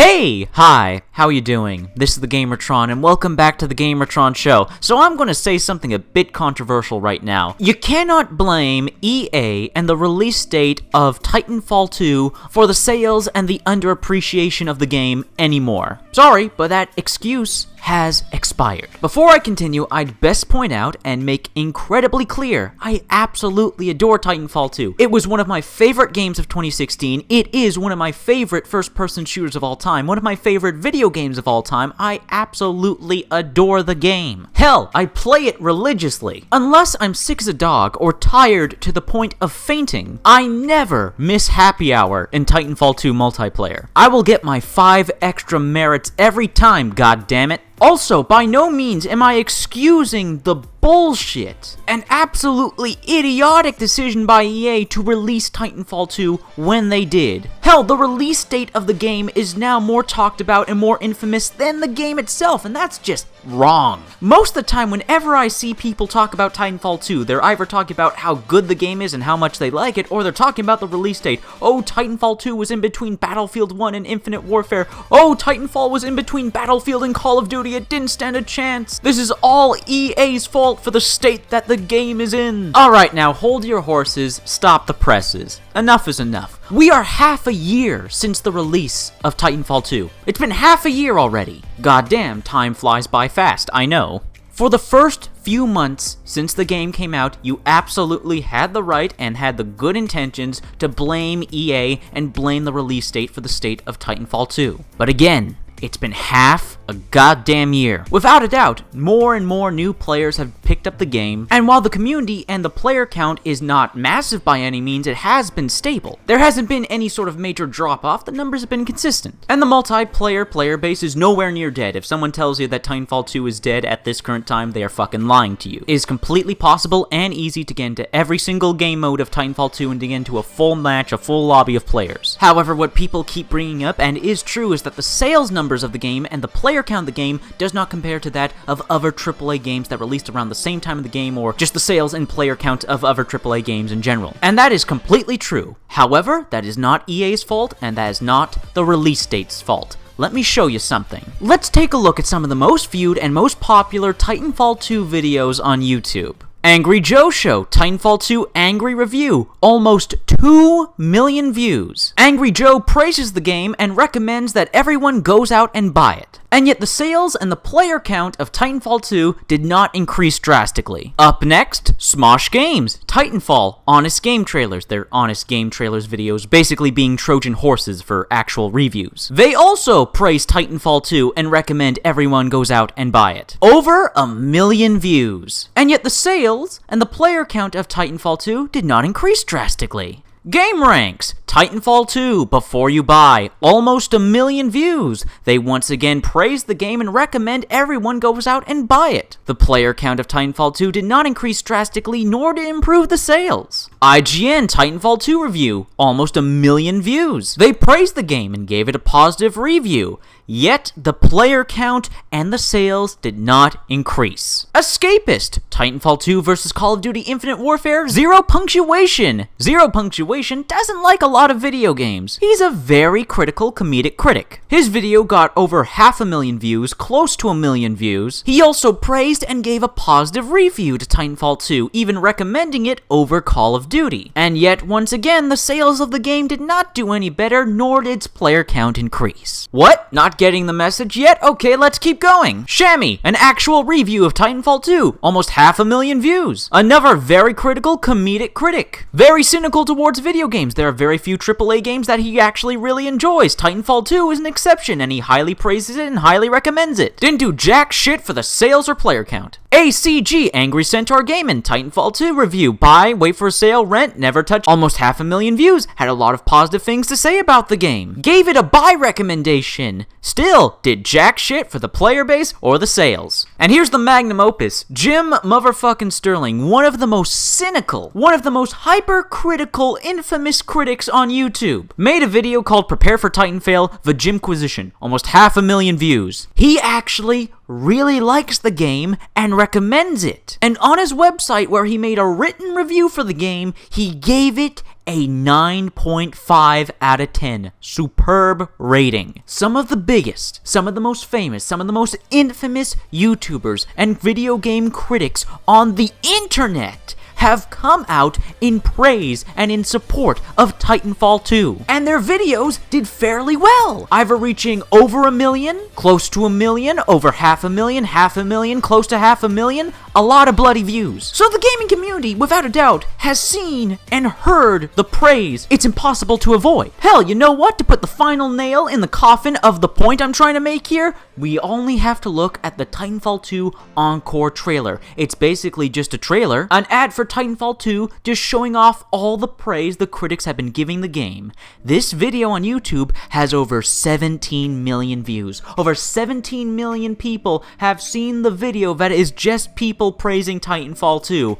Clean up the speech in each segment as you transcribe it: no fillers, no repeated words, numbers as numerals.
Hey! Hi! How you doing? This is the Gamertron, and welcome back to the Gamertron Show. So I'm gonna say something a bit controversial right now. You cannot blame EA and the release date of Titanfall 2 for the sales and the underappreciation of the game anymore. Sorry, but that excuse has expired. Before I continue, I'd best point out and make incredibly clear, I absolutely adore Titanfall 2. It was one of my favorite games of 2016. It is one of my favorite first-person shooters of all time, one of my favorite video games of all time. I absolutely adore the game. Hell, I play it religiously. Unless I'm sick as a dog or tired to the point of fainting, I never miss happy hour in Titanfall 2 multiplayer. I will get my 5 extra merits every time, goddammit. Also, by no means am I excusing the bullshit and absolutely idiotic decision by EA to release Titanfall 2 when they did. Hell, the release date of the game is now more talked about and more infamous than the game itself, and that's just wrong. Most of the time, whenever I see people talk about Titanfall 2, they're either talking about how good the game is and how much they like it, or they're talking about the release date. Oh, Titanfall 2 was in between Battlefield 1 and Infinite Warfare. Oh, Titanfall was in between Battlefield and Call of Duty. It didn't stand a chance. This is all EA's fault for the state that the game is in. Alright, now hold your horses, stop the presses. Enough is enough. We are half a year since the release of Titanfall 2. It's been half a year already. Goddamn, time flies by fast, I know. For the first few months since the game came out, you absolutely had the right and had the good intentions to blame EA and blame the release date for the state of Titanfall 2. But again, it's been half a goddamn year. Without a doubt, more and more new players have picked up the game, and while the community and the player count is not massive by any means, it has been stable. There hasn't been any sort of major drop-off, the numbers have been consistent. And the multiplayer player base is nowhere near dead. If someone tells you that Titanfall 2 is dead at this current time, they are fucking lying to you. It is completely possible and easy to get into every single game mode of Titanfall 2 and to get into a full match, a full lobby of players. However, what people keep bringing up, and is true, is that the sales numbers of the game and the player count of the game does not compare to that of other AAA games that released around the same time of the game, or just the sales and player count of other AAA games in general. And that is completely true. However, that is not EA's fault, and that is not the release date's fault. Let me show you something. Let's take a look at some of the most viewed and most popular Titanfall 2 videos on YouTube. Angry Joe Show, Titanfall 2 Angry Review, almost 2 million views. Angry Joe praises the game and recommends that everyone goes out and buy it. And yet the sales and the player count of Titanfall 2 did not increase drastically. Up next, Smosh Games, Titanfall, Honest Game Trailers. They're Honest Game Trailers videos, basically being Trojan horses for actual reviews. They also praise Titanfall 2 and recommend everyone goes out and buy it. Over 1 million views. And yet the sales and the player count of Titanfall 2 did not increase drastically. Game Ranks, Titanfall 2, Before You Buy, almost 1 million views. They once again praise the game and recommend everyone goes out and buy it. The player count of Titanfall 2 did not increase drastically, nor did it improve the sales. IGN Titanfall 2 Review, almost 1 million views. They praised the game and gave it a positive review. Yet, the player count and the sales did not increase. Escapist, Titanfall 2 vs. Call of Duty Infinite Warfare, 0 punctuation. 0 punctuation doesn't like a lot of video games. He's a very critical comedic critic. His video got over 500,000 views, close to 1 million views. He also praised and gave a positive review to Titanfall 2, even recommending it over Call of Duty. And yet, once again, the sales of the game did not do any better, nor did its player count increase. What? Not getting the message yet? Okay, let's keep going. Shammy, an actual review of Titanfall 2, almost 500,000 views. Another very critical comedic critic. Very cynical towards video games. There are very few AAA games that he actually really enjoys. Titanfall 2 is an exception, and he highly praises it and highly recommends it. Didn't do jack shit for the sales or player count. ACG, Angry Centaur Gaming, Titanfall 2 review. Buy, wait for a sale, rent, never touch. Almost 500,000 views. Had a lot of positive things to say about the game. Gave it a buy recommendation. Still, did jack shit for the player base or the sales. And here's the magnum opus. Jim motherfucking Sterling, one of the most cynical, one of the most hypercritical, infamous critics on YouTube, made a video called Prepare for Titanfall, The Jimquisition. Almost 500,000 views. He actually really likes the game and recommends it. And on his website, where he made a written review for the game, he gave it a 9.5 out of 10. Superb rating. Some of the biggest, some of the most famous, some of the most infamous YouTubers and video game critics on the internet have come out in praise and in support of Titanfall 2. And their videos did fairly well, either reaching over 1 million, close to 1 million, over 500,000, close to 500,000, a lot of bloody views. So the gaming community, without a doubt, has seen and heard the praise it's impossible to avoid. Hell, you know what? To put the final nail in the coffin of the point I'm trying to make here, we only have to look at the Titanfall 2 Encore trailer. It's basically just a trailer, an ad for Titanfall 2, just showing off all the praise the critics have been giving the game. This video on YouTube has over 17 million views. Over 17 million people have seen the video that is just people praising Titanfall 2.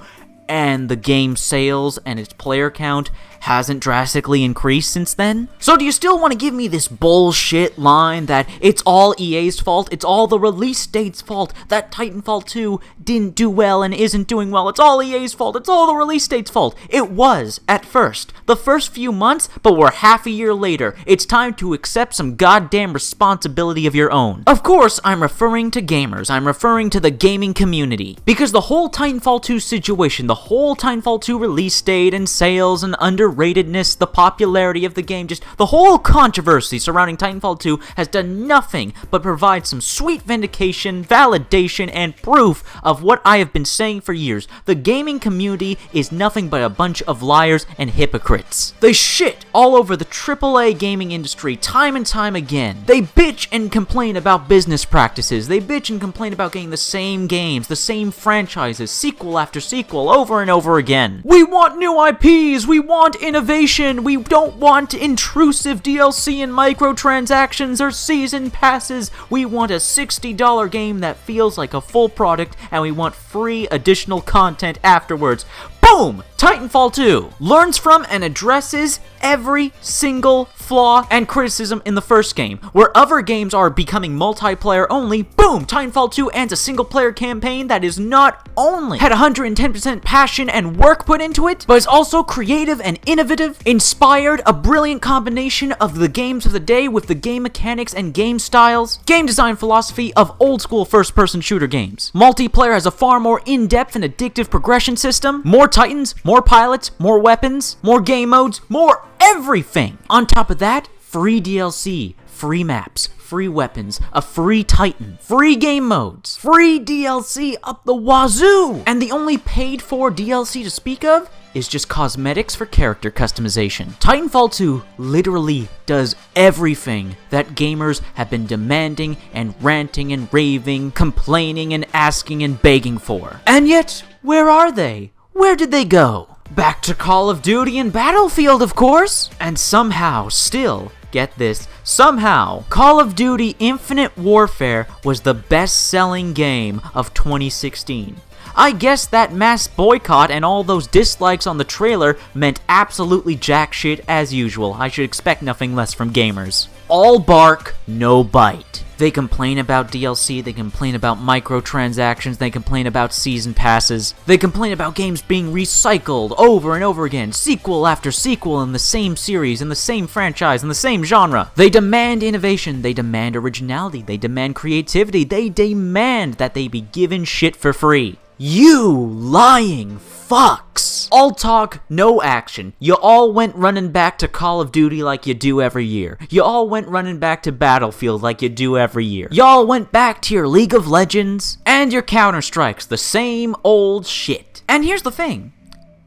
And the game's sales and its player count hasn't drastically increased since then? So do you still want to give me this bullshit line that it's all EA's fault, it's all the release date's fault, that Titanfall 2 didn't do well and isn't doing well, it's all EA's fault, it's all the release date's fault? It was, at first. The first few months, but we're half a year later. It's time to accept some goddamn responsibility of your own. Of course, I'm referring to gamers, I'm referring to the gaming community. Because the whole Titanfall 2 situation, the whole Titanfall 2 release date and sales and underratedness, the popularity of the game, just the whole controversy surrounding Titanfall 2 has done nothing but provide some sweet vindication, validation, and proof of what I have been saying for years. The gaming community is nothing but a bunch of liars and hypocrites. They shit all over the AAA gaming industry time and time again. They bitch and complain about business practices. They bitch and complain about getting the same games, the same franchises, sequel after sequel, over and over again. We want new IPs, we want innovation, we don't want intrusive DLC and microtransactions or season passes. We want a $60 game that feels like a full product, and we want free additional content afterwards. Boom! Titanfall 2 learns from and addresses every single flaw and criticism in the first game. Where other games are becoming multiplayer only, boom! Titanfall 2 adds a single player campaign that is not only had 110% passion and work put into it, but is also creative and innovative, inspired, a brilliant combination of the games of the day with the game mechanics and game styles, game design philosophy of old school first person shooter games. Multiplayer has a far more in-depth and addictive progression system, more Titans, more pilots, more weapons, more game modes, more everything. On top of that, free DLC, free maps, free weapons, a free Titan, free game modes, free DLC up the wazoo! And the only paid for DLC to speak of is just cosmetics for character customization. Titanfall 2 literally does everything that gamers have been demanding and ranting and raving, complaining and asking and begging for. And yet, where are they? Where did they go? Back to Call of Duty and Battlefield, of course! And somehow, still, get this, somehow, Call of Duty Infinite Warfare was the best-selling game of 2016. I guess that mass boycott and all those dislikes on the trailer meant absolutely jack shit as usual. I should expect nothing less from gamers. All bark, no bite. They complain about DLC, they complain about microtransactions, they complain about season passes, they complain about games being recycled over and over again, sequel after sequel in the same series, in the same franchise, in the same genre. They demand innovation, they demand originality, they demand creativity, they demand that they be given shit for free. You lying fucks! All talk, no action. You all went running back to Call of Duty like you do every year. You all went running back to Battlefield like you do every year. Y'all went back to your League of Legends and your Counter-Strikes, the same old shit. And here's the thing.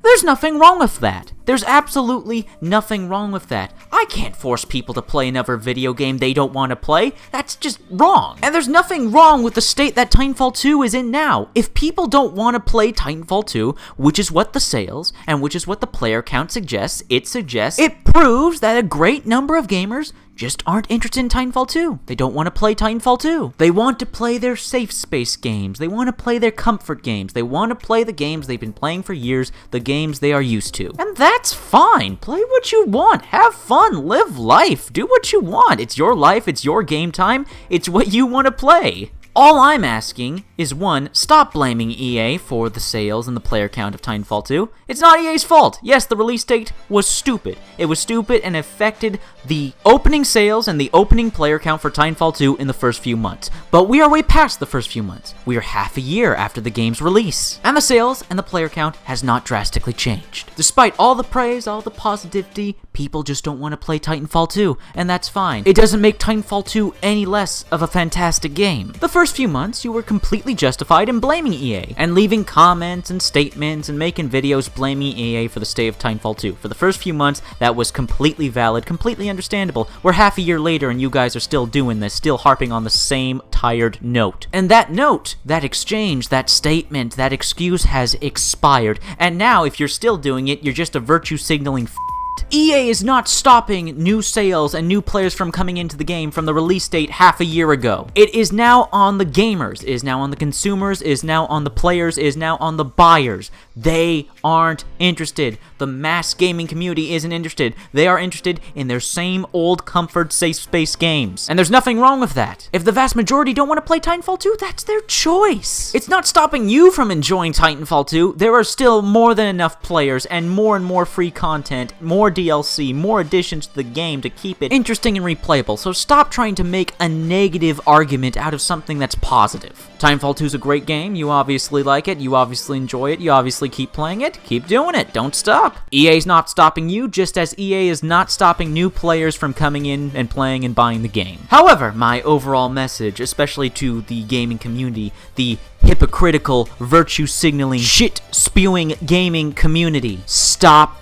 There's nothing wrong with that. There's absolutely nothing wrong with that. I can't force people to play another video game they don't want to play. That's just wrong. And there's nothing wrong with the state that Titanfall 2 is in now. If people don't want to play Titanfall 2, which is what the sales and which is what the player count suggests, it proves that a great number of gamers just aren't interested in Titanfall 2. They don't want to play Titanfall 2. They want to play their safe space games. They want to play their comfort games. They want to play the games they've been playing for years, the games they are used to. And that's fine. Play what you want. Have fun. Live life. Do what you want. It's your life. It's your game time. It's what you want to play. All I'm asking is, one, stop blaming EA for the sales and the player count of Titanfall 2. It's not EA's fault. Yes, the release date was stupid. It was stupid and affected the opening sales and the opening player count for Titanfall 2 in the first few months. But we are way past the first few months. We are half a year after the game's release. And the sales and the player count has not drastically changed. Despite all the praise, all the positivity, people just don't want to play Titanfall 2, and that's fine. It doesn't make Titanfall 2 any less of a fantastic game. The first few months, you were completely justified in blaming EA, and leaving comments and statements and making videos blaming EA for the state of Titanfall 2. For the first few months, that was completely valid, completely understandable. We're half a year later and you guys are still doing this, still harping on the same tired note. And that note, that exchange, that statement, that excuse has expired, and now if you're still doing it, you're just a virtue signaling EA is not stopping new sales and new players from coming into the game from the release date half a year ago. It is now on the gamers, it is now on the consumers, it is now on the players, it is now on the buyers. They aren't interested. The mass gaming community isn't interested. They are interested in their same old comfort safe space games. And there's nothing wrong with that. If the vast majority don't want to play Titanfall 2, that's their choice. It's not stopping you from enjoying Titanfall 2. There are still more than enough players and more free content, more DLC, more additions to the game to keep it interesting and replayable, so stop trying to make a negative argument out of something that's positive. Titanfall 2 is a great game, you obviously like it, you obviously enjoy it, you obviously keep playing it, keep doing it, don't stop. EA's not stopping you, just as EA is not stopping new players from coming in and playing and buying the game. However, my overall message, especially to the gaming community, the hypocritical, virtue-signaling, shit-spewing gaming community, stop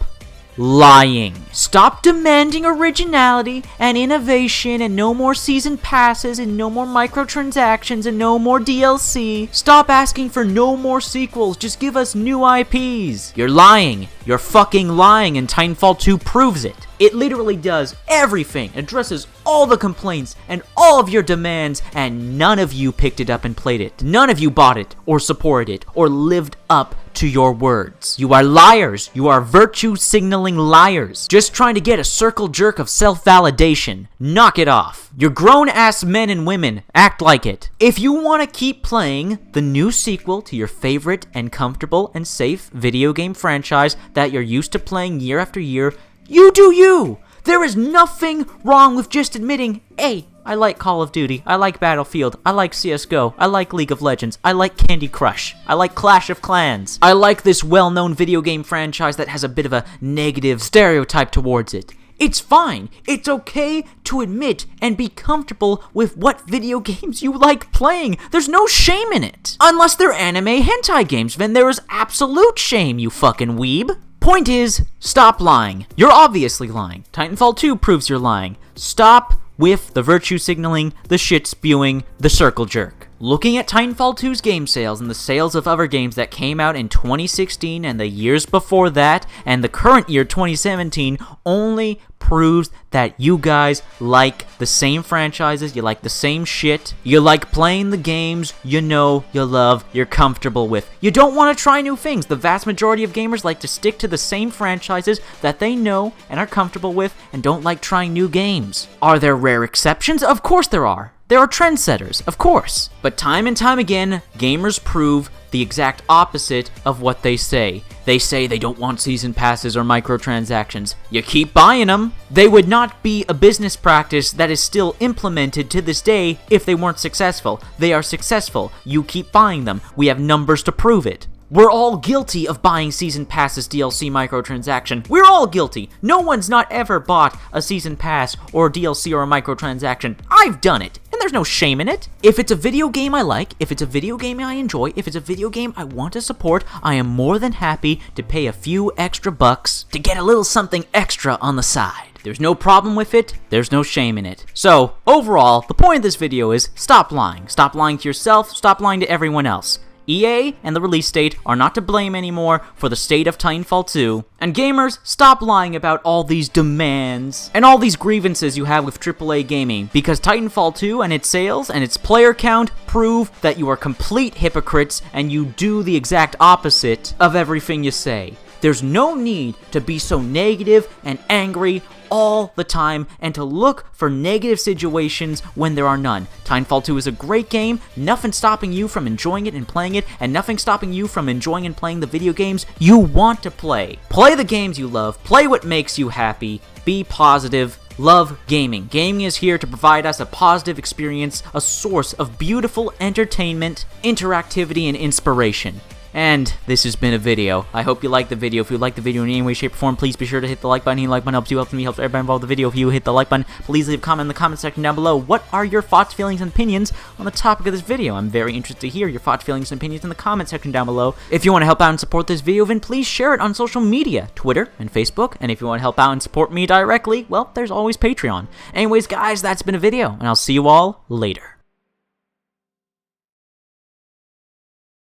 lying. Stop demanding originality and innovation and no more season passes and no more microtransactions and no more DLC. Stop asking for no more sequels, just give us new IPs. You're lying. You're fucking lying, and Titanfall 2 proves it. It literally does everything, addresses all the complaints and all of your demands, and none of you picked it up and played it. None of you bought it or supported it or lived up to your words. You are liars. You are virtue signaling liars. Just trying to get a circle jerk of self-validation. Knock it off. You're grown-ass men and women. Act like it. If you want to keep playing the new sequel to your favorite and comfortable and safe video game franchise that you're used to playing year after year, you do you! There is nothing wrong with just admitting, hey, I like Call of Duty, I like Battlefield, I like CSGO, I like League of Legends, I like Candy Crush, I like Clash of Clans, I like this well-known video game franchise that has a bit of a negative stereotype towards it. It's fine. It's okay to admit and be comfortable with what video games you like playing. There's no shame in it. Unless they're anime hentai games, then there is absolute shame, you fucking weeb. Point is, stop lying. You're obviously lying. Titanfall 2 proves you're lying. Stop with the virtue signaling, the shit spewing, the circle jerk. Looking at Titanfall 2's game sales and the sales of other games that came out in 2016 and the years before that and the current year 2017 only proves that you guys like the same franchises, you like the same shit, you like playing the games you know, you love, you're comfortable with. You don't want to try new things. The vast majority of gamers like to stick to the same franchises that they know and are comfortable with and don't like trying new games. Are there rare exceptions? Of course there are. There are trendsetters, of course. But time and time again, gamers prove the exact opposite of what they say. They say they don't want season passes or microtransactions. You keep buying them. They would not be a business practice that is still implemented to this day if they weren't successful. They are successful. You keep buying them. We have numbers to prove it. We're all guilty of buying season passes, DLC, microtransaction. We're all guilty. No one's not ever bought a season pass or DLC or a microtransaction. I've done it, and there's no shame in it. If it's a video game I like, if it's a video game I enjoy, if it's a video game I want to support, I am more than happy to pay a few extra bucks to get a little something extra on the side. There's no problem with it, there's no shame in it. So, overall, the point of this video is stop lying. Stop lying to yourself, stop lying to everyone else. EA and the release date are not to blame anymore for the state of Titanfall 2. And gamers, stop lying about all these demands and all these grievances you have with AAA gaming, because Titanfall 2 and its sales and its player count prove that you are complete hypocrites and you do the exact opposite of everything you say. There's no need to be so negative and angry all the time and to look for negative situations when there are none. Titanfall 2 is a great game, nothing stopping you from enjoying it and playing it, and nothing stopping you from enjoying and playing the video games you want to play. Play the games you love, play what makes you happy, be positive, love gaming. Gaming is here to provide us a positive experience, a source of beautiful entertainment, interactivity, and inspiration. And this has been a video. I hope you liked the video. If you liked the video in any way, shape, or form, please be sure to hit the like button. Any like button helps you, helps me, helps everybody involved in the video. If you hit the like button, please leave a comment in the comment section down below. What are your thoughts, feelings, and opinions on the topic of this video? I'm very interested to hear your thoughts, feelings, and opinions in the comment section down below. If you want to help out and support this video, then please share it on social media, Twitter and Facebook. And if you want to help out and support me directly, well, there's always Patreon. Anyways, guys, that's been a video, and I'll see you all later.